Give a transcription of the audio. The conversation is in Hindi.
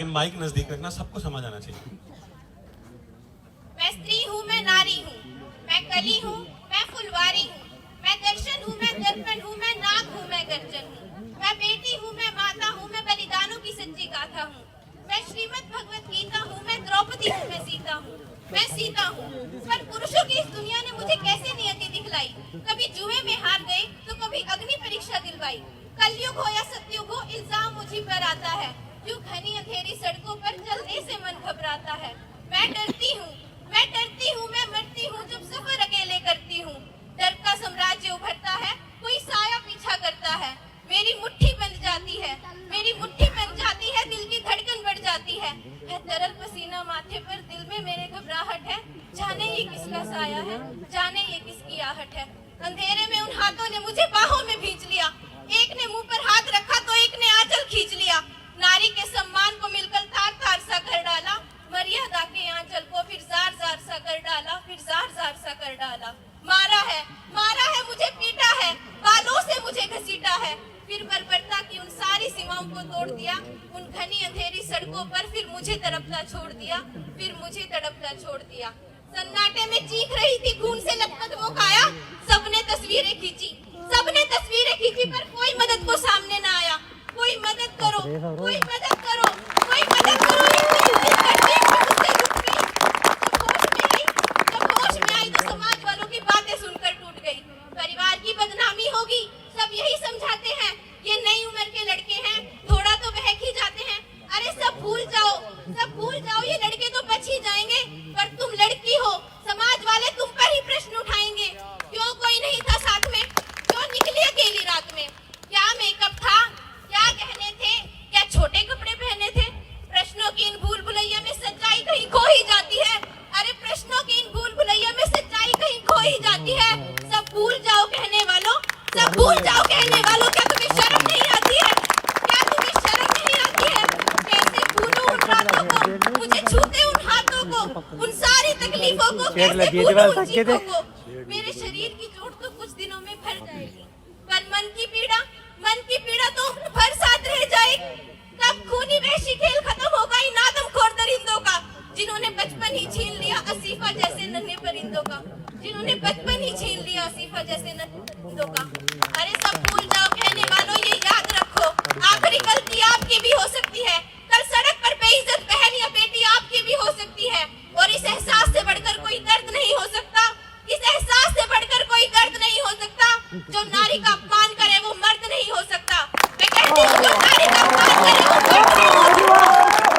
माइक नजदीक रखना, सबको समझ आना चाहिए। मैं स्त्री हूँ, मैं नारी हूँ, मैं कली हूँ, मैं फुलवारी हूँ, मैं दर्शन हूँ, मैं दर्पण हूँ, मैं नाग हूँ, मैं गर्जन हूँ, मैं बेटी हूँ, मैं माता हूँ, मैं बलिदानों की सच्ची गाथा हूँ, मैं श्रीमद् भगवत गीता हूँ, मैं द्रौपदी हूँ, मैं सीता हूँ, मैं सीता हूँ। पर पुरुषों की इस दुनिया ने मुझे कैसे नियति दिखलाई, कभी जुए में हार गए तो कभी अग्नि परीक्षा दिलवाई। कलयुग हो या सतयुग हो, इल्जाम मुझी पर आता है, यूं घनी अंधेरी सड़कों पर चलने से मन घबराता है। मैं डरती हूँ, मैं डरती हूँ, मैं मरती हूँ जब सफर अकेले करती हूँ। डर का साम्राज्य उभरता है, कोई साया पीछा करता है, मेरी मुट्ठी बंध जाती है, मेरी मुट्ठी बंध जाती है, दिल की धड़कन बढ़ जाती है तरल पसीना माथे पर, दिल में मेरे घबराहट है, जाने ये किसका साया है, जाने ये किसकी आहट है। अंधेरे में उन हाथों ने मुझे बाहों में भींच लिया, एक ने मुंह पर हाथ रखा तो एक ने आंचल खींच लिया। नारी के सम्मान को मिलकर तार तार सा कर डाला, मर्यादा के आंचल को फिर जार जार सा कर डाला, फिर जार जार सा कर डाला। मारा है मुझे, पीटा है, बालों से मुझे घसीटा है, फिर बर्बरता की उन सारी सीमाओं को तोड़ दिया, उन घनी अंधेरी सड़कों पर फिर मुझे तड़पता छोड़ दिया, फिर मुझे तड़पता छोड़ दिया। सन्नाटे में चीख रही थी खून से लथपथ वो काया, सबने तस्वीरें खींची, सबने तस्वीरें खींची, पर कोई मदद को सामने ना आया। कोई मदद करो, कोई मदद करो, कोई मदद करो। जब होश में आई तो समाज वालों की बातें सुनकर टूट गई। परिवार की बदनामी होगी, सब यही समझाते हैं, ये नई उम्र के लड़के हैं, थोड़ा तो बहक ही जाते हैं। अरे सब भूल जाओ, सब भूल जाओ, ये लड़के तो बच ही जाएंगे, पर तुम लड़की हो, समाज वाले तुम पर ही प्रश्न उठाएंगे। क्यों कोई नहीं था साथ में, क्यों निकली अकेली रात में, क्या मेकअप था, क्या गहने थे, क्या छोटे कपड़े पहने थे। प्रश्नों की इन भूल भुलैया में सच्चाई कहीं खो ही जाती है। अरे प्रश्नों की इन भूल भुलैया में सच्चाई कहीं खो ही जाती है। सब भूल जाओ कहने वालों, सब भूल जाओ कहने वालों, क्या तुम्हें शर्म नहीं आती है, क्या तुम्हें शर्म नहीं आती है। कैसे भूलूं उन रातों को, मुझे छूते उन हाथों को, उन सारी तकलीफों को, कैसे भूलूं उन चीखों को। मेरे शरीर की चोट तो कुछ दिनों में भर जाएगी, पर मन की पीड़ा तो भर साथ रह जाएगी। तब खूनी वहशी खेल खत्म होगा इन आदमखोर दरिंदों का, जिन्होंने बचपन ही छीन लिया आसिफा जैसे नन्हे परिंदों का, जिन्होंने बचपन ही छीन लिया आसिफा जैसे